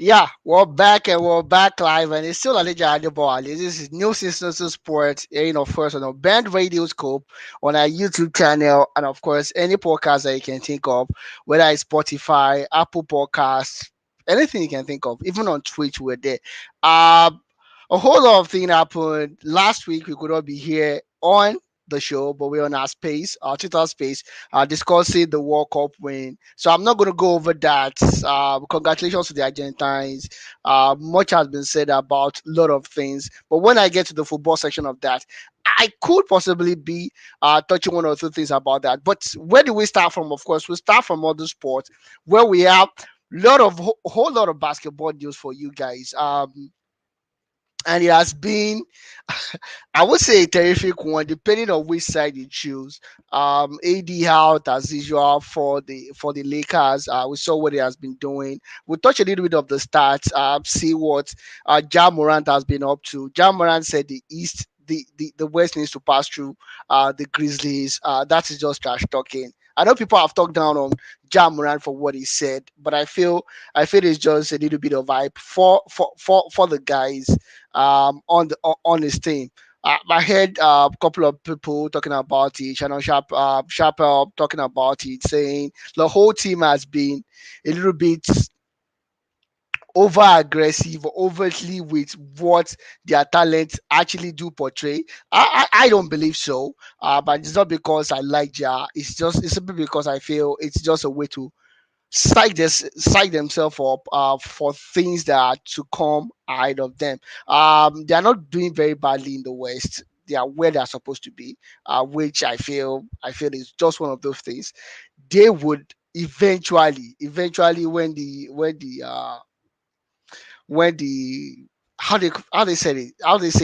Yeah, we're back live, and it's still Alija Adebowale. This is New Systems Sport, of course, on our Band Radio Scope, on our YouTube channel, and of course, any podcast that you can think of, whether it's Spotify, Apple Podcasts, anything you can think of, even on Twitch, we're there. Uh, a whole lot of things happened last week. We could not be here on the show, but we're on our Twitter space, discussing the World Cup win. So I'm not going to go over that. Congratulations to the Argentines. Much has been said about a lot of things, but when I get to the football section of that, I could possibly be touching one or two things about that. But where do we start from? Of course, we start from other sports where we have whole lot of basketball news for you guys. And it has been, I would say, a terrific one, depending on which side you choose. AD out as usual for the Lakers. We saw what he has been doing. We'll touch a little bit of the stats. See what Ja Morant has been up to. Ja Morant said the East. The West needs to pass through the Grizzlies. That is just trash talking. I know people have talked down on Ja Morant for what he said, but I feel it's just a little bit of hype for the guys on his team. I heard a couple of people talking about it. Shannon Sharper talking about it, saying the whole team has been a little bit over aggressive, overtly with what their talents actually do portray. I don't believe so. But it's not because I like Ja. It's simply because I feel it's just a way to psych themselves up for things that are to come ahead of them. They are not doing very badly in the West. They are where they are supposed to be, which I feel is just one of those things. They would eventually, when the how they say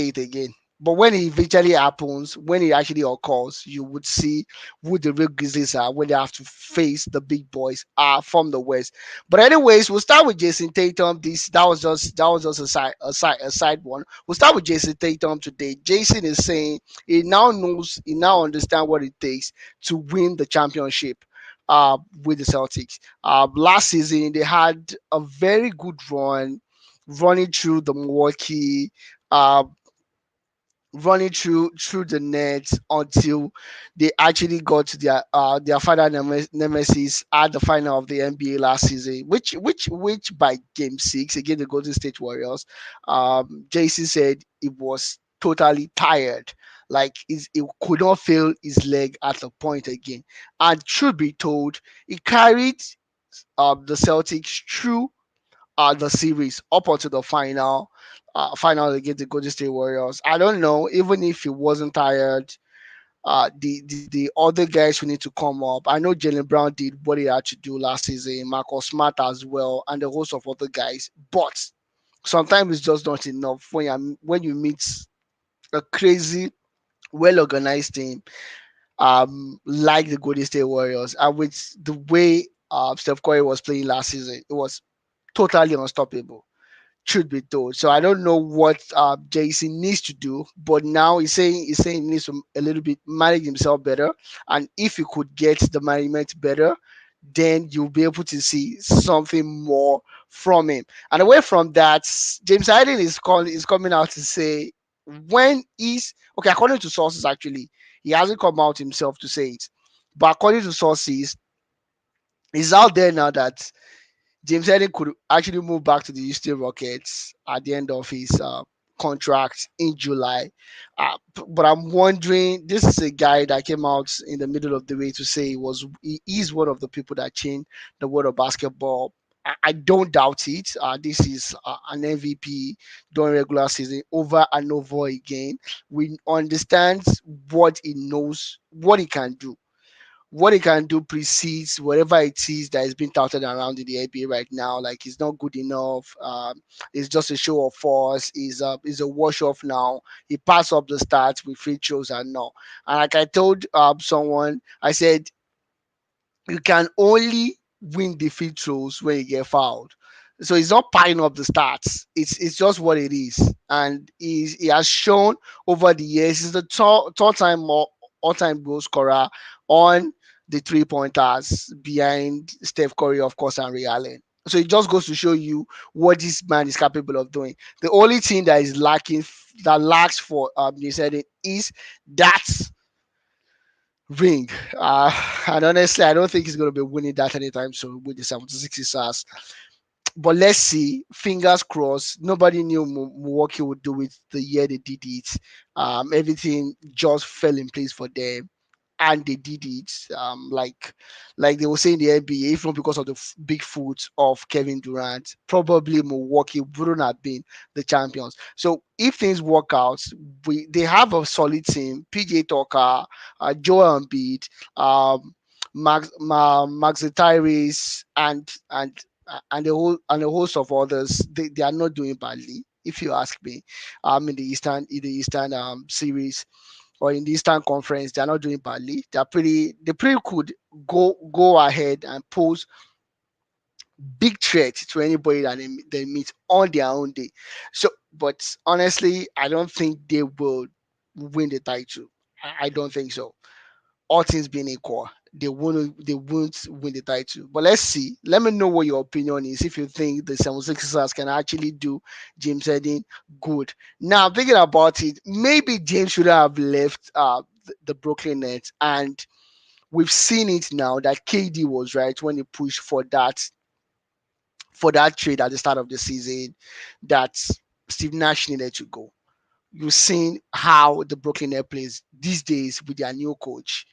it again. But when it eventually happens, when it actually occurs, you would see who the real Grizzlies are when they have to face the big boys from the West. But anyways, we'll start with Jason Tatum. This that was just a side one. We'll start with Jason Tatum today. Jason is saying he now understands what it takes to win the championship with the Celtics. Last season they had a very good run running through the Milwaukee, uh, running through the nets until they actually got to their final nemesis at the final of the NBA last season, which by game 6 against the Golden State Warriors, JC said it was totally tired. Like he could not feel his leg at the point again, and should be told, he carried the Celtics through the series up onto the final against the Golden State Warriors. I don't know, even if he wasn't tired, the other guys who need to come up. I know Jalen Brown did what he had to do last season, Marcus Smart as well, and the host of other guys. But sometimes it's just not enough when you meet a crazy, well organized team like the Golden State Warriors, and with the way Steph Curry was playing last season, it was totally unstoppable, should be told. So I don't know what Jason needs to do, but now he's saying he needs to a little bit manage himself better, and if he could get the management better, then you'll be able to see something more from him. And away from that, James Harden is coming out to say when he's okay. According to sources, actually, he hasn't come out himself to say it, but according to sources, it's out there now that James Harden could actually move back to the Houston Rockets at the end of his contract in July. But I'm wondering, this is a guy that came out in the middle of the way to say he is one of the people that changed the world of basketball. I don't doubt it. This is an MVP during regular season over and over again. We understand what he knows, what he can do precedes whatever it is that is being touted around in the NBA right now. Like he's not good enough. It's just a show of force. He's a wash off now. He passed up the stats with free throws and no. And like I told someone, I said you can only win the free throws when you get fouled. So he's not piling up the stats. It's just what it is, and he has shown over the years. He's the third time all time goal scorer on the 3 pointers behind Steph Curry, of course, and Ray Allen. So it just goes to show you what this man is capable of doing. The only thing that is lacking, that lacks for you said it, is that ring. And honestly, I don't think he's going to be winning that anytime soon with the 76ers. But let's see. Fingers crossed. Nobody knew Milwaukee would do it the year they did it. Everything just fell in place for them, and they did it. Like they were saying in the NBA, if not because of the big foot of Kevin Durant, probably Milwaukee wouldn't have been the champions. So if things work out, they have a solid team. PJ Tucker, Joel Embiid, Max Tyrese, and a host of others. They are not doing badly, if you ask me. In the Eastern series, or in the Eastern Conference, they're not doing badly. They pretty could go ahead and pose big threat to anybody that they meet on their own day. So, but honestly, I don't think they will win the title. I don't think so. All things being equal, they won't win the title. But let's see. Let me know what your opinion is, if you think the 76ers can actually do James Harden good. Now, thinking about it, maybe James should have left the Brooklyn Nets, and we've seen it now that KD was right when he pushed for that trade at the start of the season, that Steve Nash needed to go. You've seen how the Brooklyn Nets plays these days with their new coach.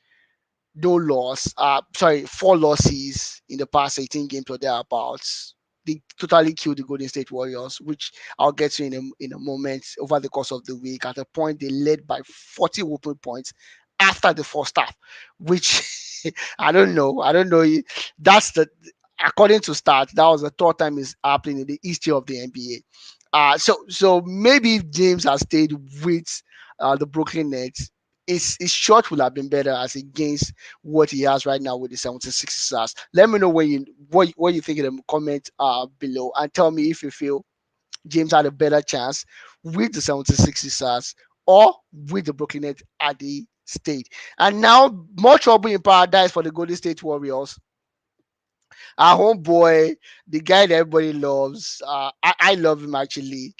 No loss. Sorry, 4 losses in the past 18 games or thereabouts. They totally killed the Golden State Warriors, which I'll get to in a moment. Over the course of the week, at a point they led by 40 whooping points after the first half, which I don't know. I don't know. That's the According to stats, that was the third time it's happening in the history of the NBA. So maybe if James has stayed with the Brooklyn Nets, his shot would have been better as against what he has right now with the 76ers. Let me know what you think in the comment below, and tell me if you feel James had a better chance with the 76ers or with the Brooklyn Nets at the state. And now, more trouble in paradise for the Golden State Warriors. Our homeboy, the guy that everybody loves. I love him actually.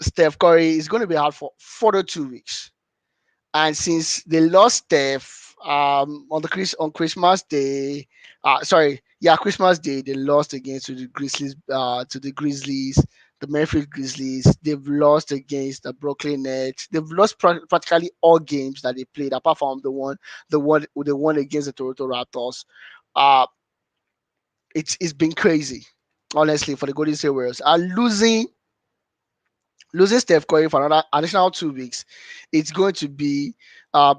Steph Curry is going to be out for 42 weeks. And since they lost Steph on Christmas Day, Christmas Day, they lost against the Grizzlies, the Memphis Grizzlies. They've lost against the Brooklyn Nets. They've lost practically all games that they played, apart from the one against the Toronto Raptors. Uh, it's been crazy, honestly, for the Golden State Warriors. And losing Steph Curry for another additional 2 weeks, it's going to be a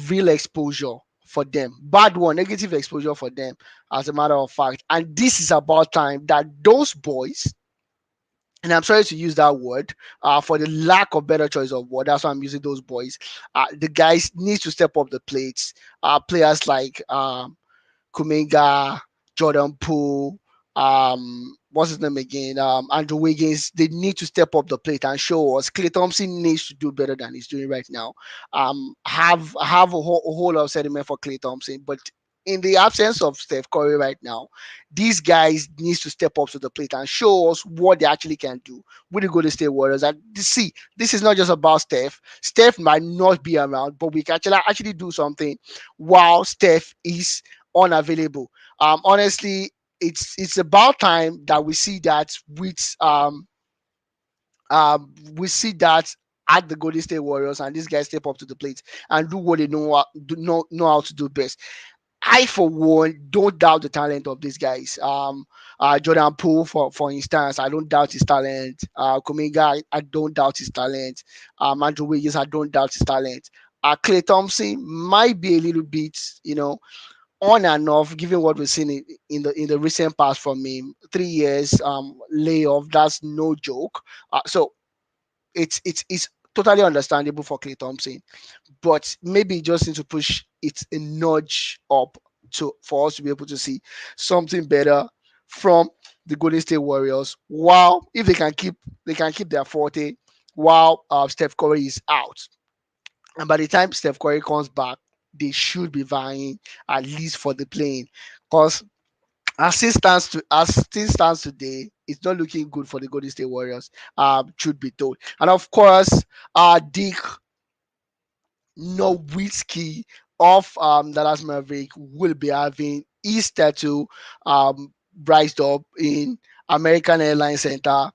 real exposure for them. Bad one, negative exposure for them, as a matter of fact. And this is about time that those boys, and I'm sorry to use that word, for the lack of better choice of word, that's why I'm using those boys. The guys need to step up the plates. Players like Kuminga, Jordan Poole, what's his name again? Andrew Wiggins. They need to step up the plate and show us. Klay Thompson needs to do better than he's doing right now. Have a whole lot of sentiment for Klay Thompson, but in the absence of Steph Curry right now, these guys needs to step up to the plate and show us what they actually can do with the Golden State Warriors. And see, this is not just about Steph. Steph might not be around, but we can actually do something while Steph is unavailable. Honestly, it's about time that we see that at the Golden State Warriors, and these guys step up to the plate and do what they know how to do best. I, for one, don't doubt the talent of these guys. Jordan Poole, for instance, I don't doubt his talent. Kuminga, I don't doubt his talent. Andrew Wiggins, I don't doubt his talent. Klay Thompson might be a little bit, on and off, given what we've seen in the recent past from him. 3 years layoff, that's no joke. So it's totally understandable for Klay Thompson, but maybe you just need to push it a nudge up to for us to be able to see something better from the Golden State Warriors. While if they can keep their forte while Steph Curry is out, and by the time Steph Curry comes back, they should be vying at least for the plane. Because As things stands today, it's not looking good for the Golden State Warriors. Should be told, and of course, Dick Nowitzki of Dallas Maverick will be having his tattoo briced up in American Airlines Center.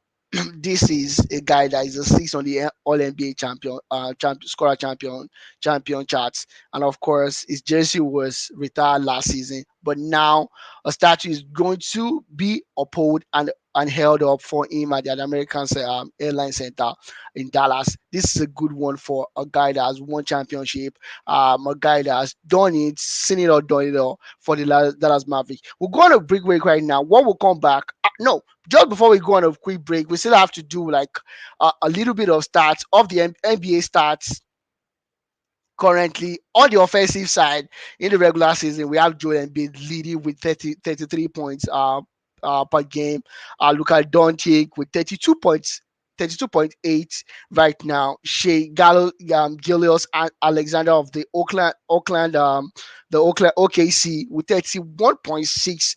This is a guy that is a six on the All NBA scorer champion charts, and of course, his jersey was retired last season, but now a statue is going to be upheld and held up for him at the American Airlines Center in Dallas. This is a good one for a guy that has won championship, a guy that has done it, seen it or done it all for the Dallas Mavericks. We're going to break right now. When we come back, no, just before we go on a quick break, we still have to do like a little bit of stats of the NBA stats currently on the offensive side. In the regular season, we have Joel Embiid leading with 33 points per game. Luka Doncic with 32 points. 32.8 right now. Shea Gillius and Alexander of the Oakland OKC with 31.6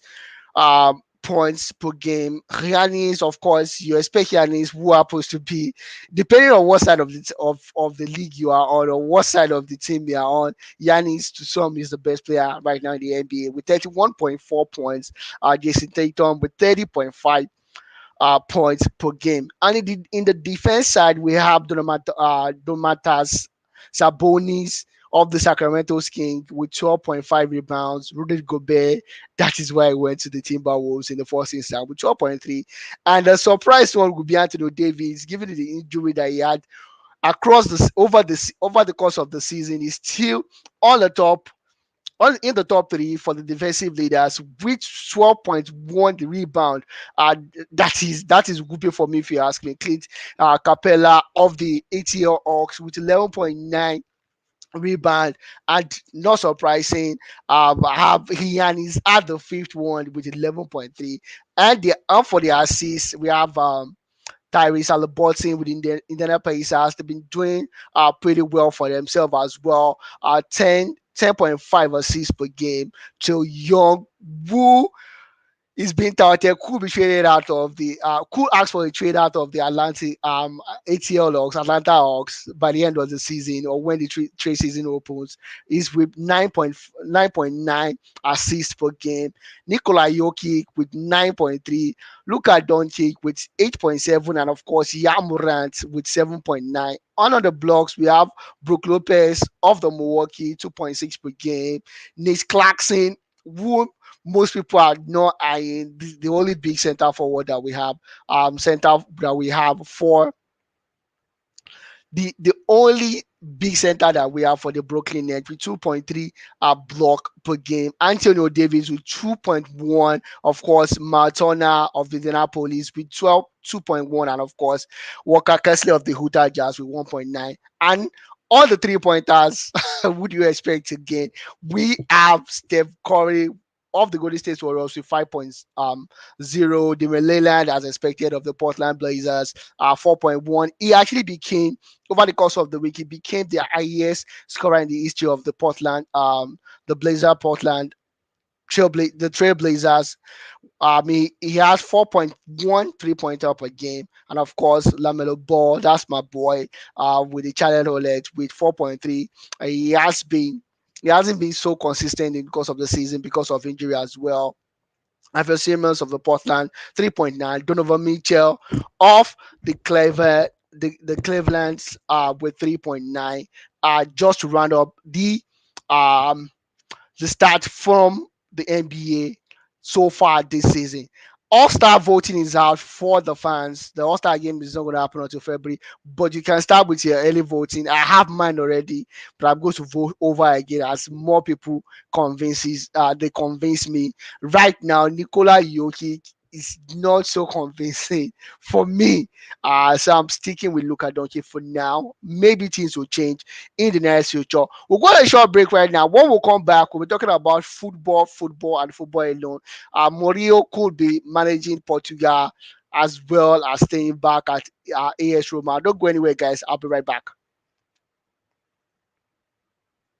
points per game. Giannis, of course, you expect Giannis, who happens to be, depending on what side of the league you are on or what side of the team you are on, Giannis to some is the best player right now in the NBA with 31.4 points. Jason Tatum with 30.5 points per game. And in the defense side, we have Domantas Sabonis of the Sacramento Kings with 12.5 rebounds. Rudy Gobert, that is why I went to the Timberwolves in the first instance with 12.3. And the surprise one would be Anthony Davis, given the injury that he had across over the course of the season. He's still on the top in the top three for the defensive leaders with 12.1 rebound. That is whooping for me if you ask me. Clint Capella of the ATL Hawks with 11.9 rebound, and not surprising, I have Giannis at the fifth one with 11.3, and for the assists we have Tyrese Haliburton with Indiana Pacers. They've been doing pretty well for themselves as well. 10.5 assists per game. To Young, who is being touted, could be traded out of the could ask for a trade out of the Atlantic ATL Hawks, Atlanta Hawks by the end of the season or when the trade season opens. Is with 9.9 assists per game. Nikola Jokic with 9.3. Luka Doncic with 8.7, and of course Yamurant with 7.9. On the blocks, we have Brook Lopez of the Milwaukee 2.6 per game. Nate Clarkson, who most people are not eyeing, the only big center forward that we have, center that we have for the only big center that we have for the Brooklyn Nets with 2.3 block per game. Antonio Davis with 2.1. Of course, Martona of the Indianapolis with 2.1, and of course, Walker Kessler of the Utah Jazz with 1.9. And all the 3 pointers, would you expect to gain? We have Steph Curry of the Golden State Warriors with 5.0. Damian Lillard, as expected, of the Portland Blazers, 4.1. He actually became, over the course of the week, he became the highest scorer in the history of the Portland the Trailblazers. He has 4.1 3-pointer per game, and of course, Lamelo Ball, that's my boy, with the Charlotte Hornets with 4.3. He hasn't been so consistent in the course of the season because of injury as well. Alfred Simmons of the Portland 3.9. Donovan Mitchell of the Clevelands with 3.9. Just to round up um the start from the NBA so far this season. All-Star voting is out for the fans. The All-Star game is not going to happen until February, but you can start with your early voting. I have mine already, but I'm going to vote over again as more people they convince me. Right now, Nikola Jokic is not so convincing for me. So I'm sticking with Luka Doncic for now. Maybe things will change in the near future. We'll go on a short break right now. When we come back, we'll be talking about football, and football alone. Mourinho could be managing Portugal as well as staying back at AS Roma. Don't go anywhere, guys. I'll be right back.